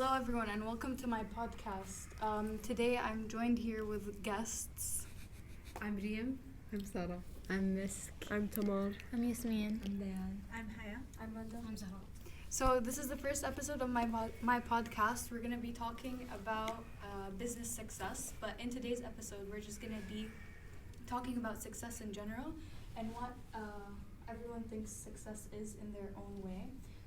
Hello, everyone, and welcome to my podcast. Today, I'm joined here with guests. I'm Riem. I'm Sarah. I'm Misk. I'm Tamar. I'm Yasmin. I'm Dayan. I'm Haya. I'm Randa. I'm Zahra. So, this is the first episode of my podcast. We're going to be talking about business success, but in today's episode, we're just going to be talking about success in general and what everyone thinks success is in their own way.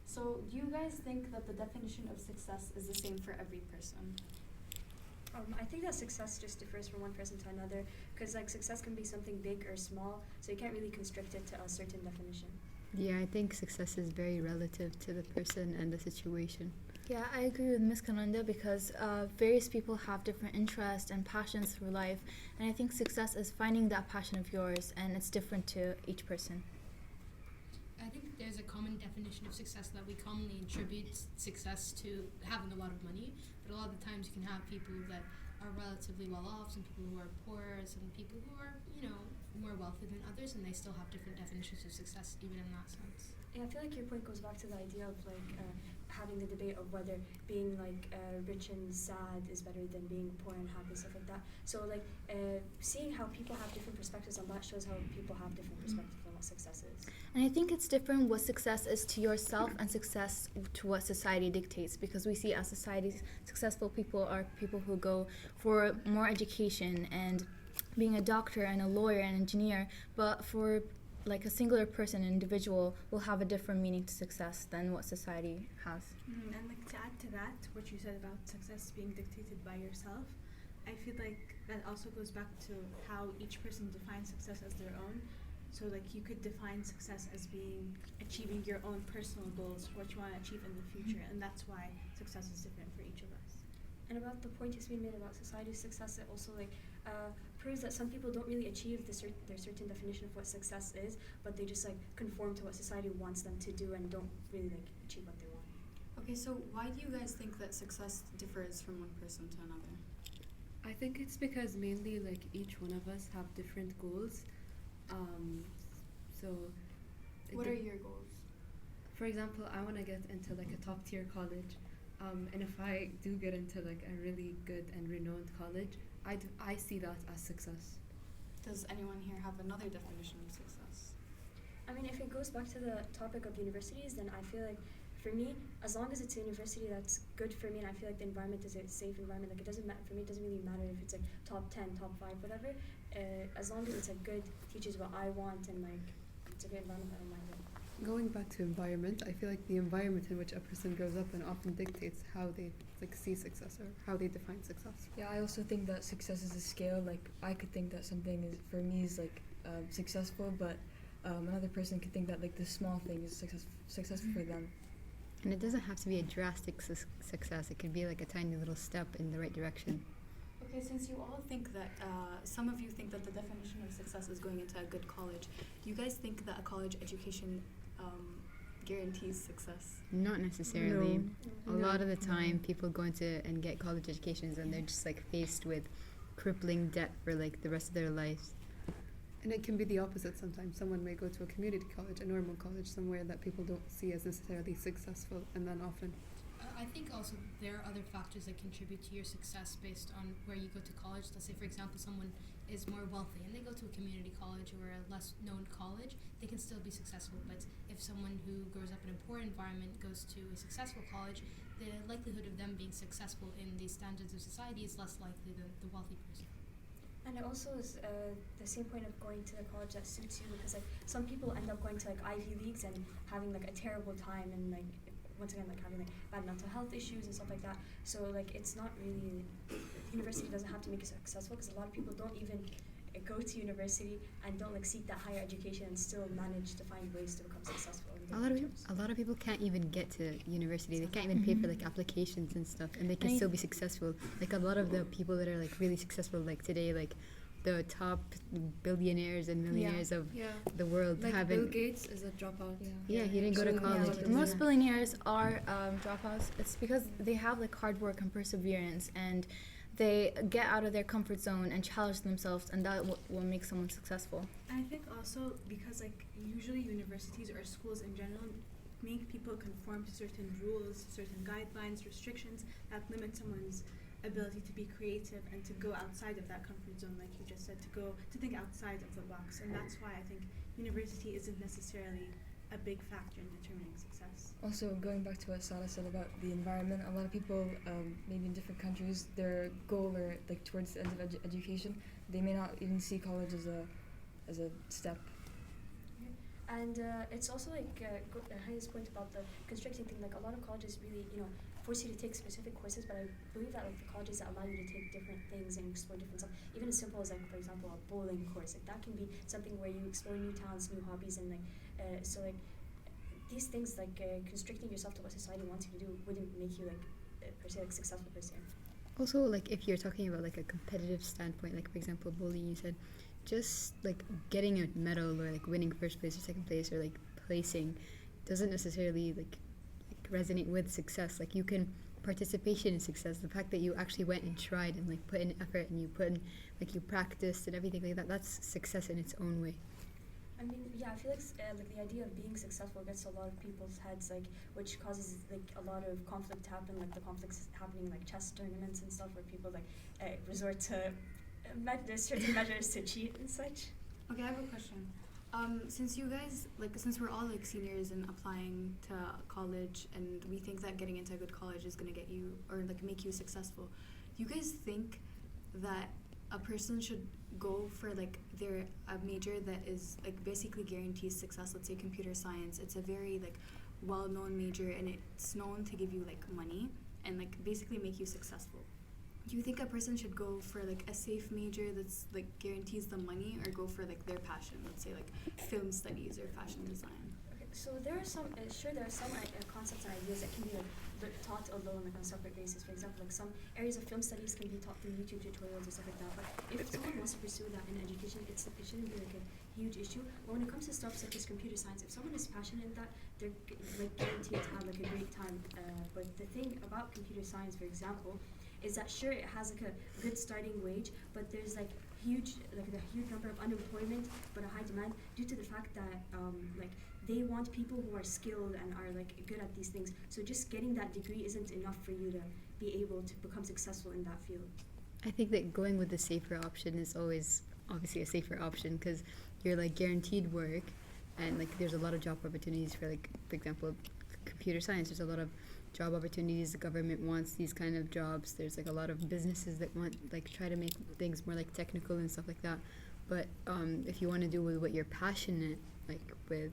So, do you guys think that the definition of success is the same for every person? I think that success just differs from one person to another because success can be something big or small, so you can't really constrict it to a certain definition. Yeah, I think success is very relative to the person and the situation. Yeah, I agree with Miss Kananda because various people have different interests and passions for life, and I think success is finding that passion of yours, and it's different to each person. I think there's a common definition of success that we commonly attribute success to having a lot of money, but a lot of the times you can have people that are relatively well off, some people who are poor, some people who are, more wealthy than others, and they still have different definitions of success even in that sense. Yeah, I feel like your point goes back to the idea of having the debate of whether being rich and sad is better than being poor and happy, stuff like that. So seeing how people have different perspectives on that shows how people have different perspectives on what success is. And I think it's different what success is to yourself and success to what society dictates, because we see as society successful people are people who go for more education and being a doctor and a lawyer and engineer, but for a singular person, an individual, will have a different meaning to success than what society has. And to add to that, what you said about success being dictated by yourself, I feel like that also goes back to how each person defines success as their own. So you could define success as being achieving your own personal goals, what you want to achieve in the future, and that's why success is different for each of us. And about the point Yasmin made about society's success, it also proves that some people don't really achieve their certain definition of what success is, but they just conform to what society wants them to do and don't really achieve what they want. Okay, so why do you guys think that success differs from one person to another? I think it's because mainly each one of us have different goals. What are your goals? For example, I want to get into a top tier college, and if I do get into a really good and renowned college, I see that as success. Does anyone here have another definition of success? I mean, if it goes back to the topic of universities, then I feel for me, as long as it's a university that's good for me and I feel the environment is a safe environment, it doesn't matter, for me it doesn't really matter if it's top 10, top 5, whatever, as long as it's good, teaches what I want and it's a good environment, I don't mind it. Going back to environment, I feel the environment in which a person grows up in often dictates how they see success or how they define success. Yeah, I also think that success is a scale. I could think that something is for me is successful, but another person could think that the small thing is successful for them. And it doesn't have to be a drastic success. It could be a tiny little step in the right direction. Okay, since you all think that, some of you think that the definition of success is going into a good college, do you guys think that a college education guarantees success? Not necessarily. No. A lot of the time, people go into and get college educations and they're just faced with crippling debt for the rest of their lives. And it can be the opposite sometimes. Someone may go to a community college, a normal college, somewhere that people don't see as necessarily successful, and then often I think also there are other factors that contribute to your success based on where you go to college. Let's say, for example, someone is more wealthy and they go to a community college or a less known college, they can still be successful. But if someone who grows up in a poor environment goes to a successful college, the likelihood of them being successful in the standards of society is less likely than the wealthy person. And it also is the same point of going to a college that suits you, because some people end up going to Ivy Leagues and having a terrible time and once again having bad mental health issues and stuff like that. So it's not really, university doesn't have to make you successful, because a lot of people don't even go to university and don't seek that higher education and still manage to find ways to become successful. A lot of people can't even get to university. They can't even pay for applications and stuff, and they can still be successful. A lot of the people that are really successful today, the top billionaires and millionaires of the world haven't. Bill Gates is a dropout. Yeah, he didn't go to college. Yeah, most billionaires are dropouts. It's because they have hard work and perseverance, and they get out of their comfort zone and challenge themselves, and that will make someone successful. I think also because usually universities or schools in general make people conform to certain rules, certain guidelines, restrictions that limit someone's ability to be creative and to go outside of that comfort zone, like you just said, to think outside of the box. And that's why I think university isn't necessarily a big factor in determining success. Also, going back to what Sada said about the environment, a lot of people, maybe in different countries, their goal or like towards the end of education, they may not even see college as a step. And it's also like Haya's point about the constricting thing. Like a lot of colleges really, force you to take specific courses, but I believe that like the colleges that allow you to take different things and explore different stuff, even as simple as like, for example, a bowling course, like that can be something where you explore new talents, new hobbies, and like so like these things like constricting yourself to what society wants you to do wouldn't make you like per se like successful per se. Also, like if you're talking about like a competitive standpoint, like for example bowling, you said just like getting a medal or like winning first place or second place or like placing doesn't necessarily like resonate with success. Like you can participation in success, the fact that you actually went and tried and like put in effort and you put in like you practiced and everything like that, that's success in its own way. I mean, yeah, I feel like like the idea of being successful gets to a lot of people's heads, like which causes like a lot of conflict to happen, like the conflicts happening like chess tournaments and stuff where people like resort to certain measures to cheat and such. Okay, I have a question. Since you guys, since we're all like seniors and applying to college, and we think that getting into a good college is gonna get you or like make you successful, do you guys think that a person should go for like a major that is like basically guarantees success? Let's say computer science. It's a very like well-known major, and it's known to give you like money and like basically make you successful. Do you think a person should go for like a safe major that's like guarantees them money, or go for like their passion, let's say like film studies or fashion design? Okay, so there are some concepts and ideas that can be like taught alone, like on a separate basis. For example, like some areas of film studies can be taught through YouTube tutorials or stuff like that. But if someone wants to pursue that in education, it shouldn't be like a huge issue. But when it comes to stuff such as computer science, if someone is passionate in that, they're like guaranteed to have like a great time. But the thing about computer science, for example, is that sure it has like a good starting wage, but there's like a huge number of unemployment, but a high demand due to the fact that like they want people who are skilled and are like good at these things. So just getting that degree isn't enough for you to be able to become successful in that field. I think that going with the safer option is always obviously a safer option, because you're like guaranteed work, and like there's a lot of job opportunities for like, for example, computer science. There's a lot of job opportunities. The government wants these kind of jobs. There's like a lot of businesses that want like try to make things more like technical and stuff like that. But if you want to do with what you're passionate like with,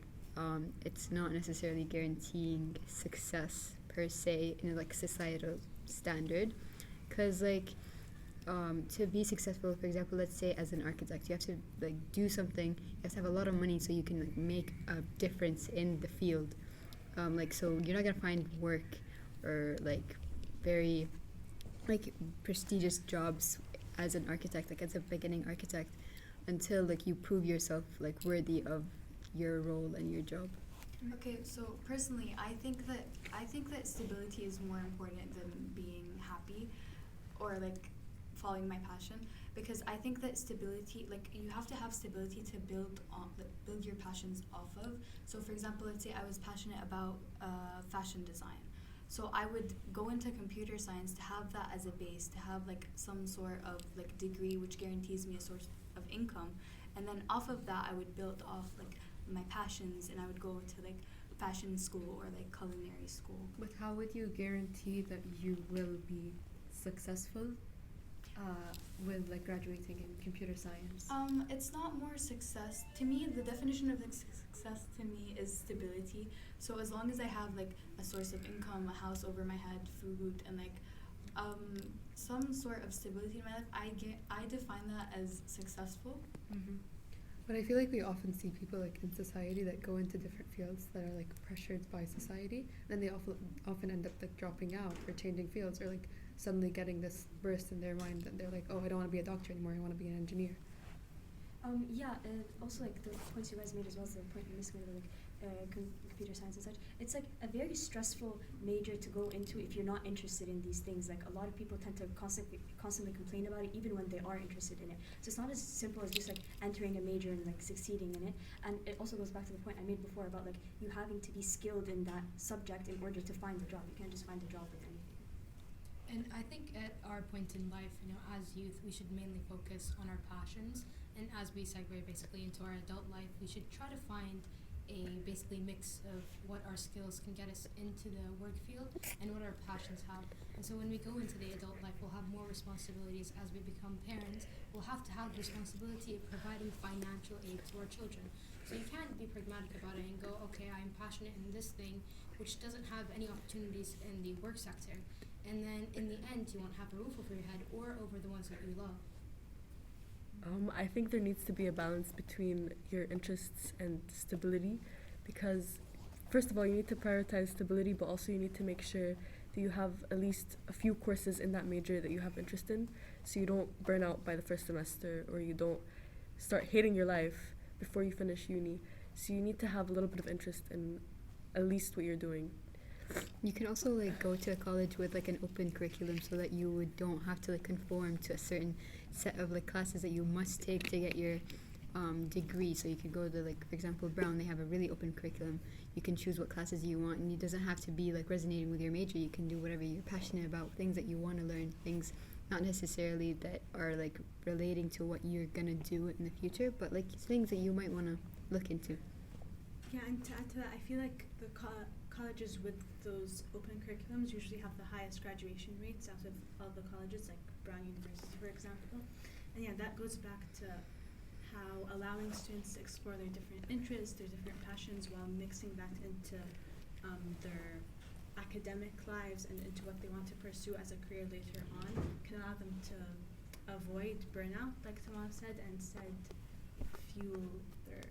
it's not necessarily guaranteeing success per se in like societal standard, because like to be successful, for example, let's say as an architect, you have to like do something. You have to have a lot of money so you can like make a difference in the field. Like so you're not gonna find work or like very like prestigious jobs as an architect, like as a beginning architect, until like you prove yourself like worthy of your role and your job. Okay, so personally, I think that stability is more important than being happy or like following my passion, because I think that stability, like you have to have stability to build your passions off of. So for example, let's say I was passionate about fashion design, so I would go into computer science to have that as a base, to have like some sort of like degree which guarantees me a source of income, and then off of that I would build off like my passions, and I would go to like fashion school or like culinary school. But how would you guarantee that you will be successful with like graduating in computer science? It's not more success. To me, the definition of like success to me is stability. So as long as I have like a source of income, a house over my head, food, and like some sort of stability in my life, I define that as successful. Mm-hmm. But I feel like we often see people like in society that go into different fields that are like pressured by society, and they often end up like dropping out or changing fields, or like suddenly getting this burst in their mind that they're like, oh, I don't want to be a doctor anymore, I want to be an engineer. Also like the points you guys made as well as the point you made, like computer science and such, it's like a very stressful major to go into if you're not interested in these things. Like a lot of people tend to constantly complain about it even when they are interested in it. So it's not as simple as just like entering a major and like succeeding in it. And it also goes back to the point I made before about like you having to be skilled in that subject in order to find a job. You can't just find a job with anything. And I think at our point in life, as youth, we should mainly focus on our passions. And as we segue basically into our adult life, we should try to find a basically mix of what our skills can get us into the work field and what our passions have. And so when we go into the adult life, we'll have more responsibilities as we become parents. We'll have to have the responsibility of providing financial aid to our children. So you can't be pragmatic about it and go, okay, I'm passionate in this thing, which doesn't have any opportunities in the work sector. And then in the end, you won't have a roof over your head or over the ones that you love. I think there needs to be a balance between your interests and stability, because first of all, you need to prioritize stability, but also you need to make sure that you have at least a few courses in that major that you have interest in, so you don't burn out by the first semester or you don't start hating your life before you finish uni. So you need to have a little bit of interest in at least what you're doing. You can also like go to a college with like an open curriculum so that you don't have to like conform to a certain set of like classes that you must take to get your degree. So you could go to like, for example, Brown, they have a really open curriculum. You can choose what classes you want, and it doesn't have to be like resonating with your major. You can do whatever you're passionate about, things that you want to learn, things not necessarily that are like relating to what you're gonna do in the future, but like things that you might want to look into. Yeah, and to add to that, I feel like the colleges with those open curriculums usually have the highest graduation rates out of all the colleges, like Brown University, for example. And yeah, that goes back to how allowing students to explore their different interests, their different passions, while mixing that into their academic lives and into what they want to pursue as a career later on can allow them to avoid burnout, like Tamal said, and instead fuel their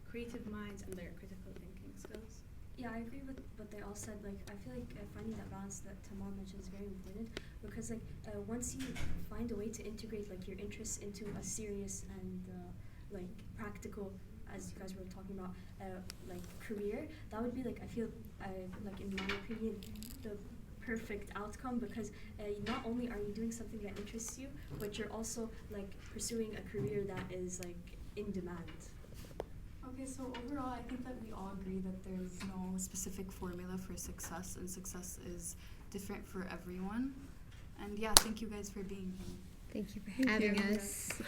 creative minds and their critical thinking skills. Yeah, I agree with what they all said. Like, I feel like finding that balance that Tamal mentioned is very important, because like once you find a way to integrate like your interests into a serious and like practical, as you guys were talking about, like career, that would be like, I feel like in my opinion the perfect outcome, because not only are you doing something that interests you, but you're also like pursuing a career that is like in demand. Okay, so overall, I think that we all agree that there's no specific formula for success, and success is different for everyone. And yeah, thank you guys for being here. Thank you for having us.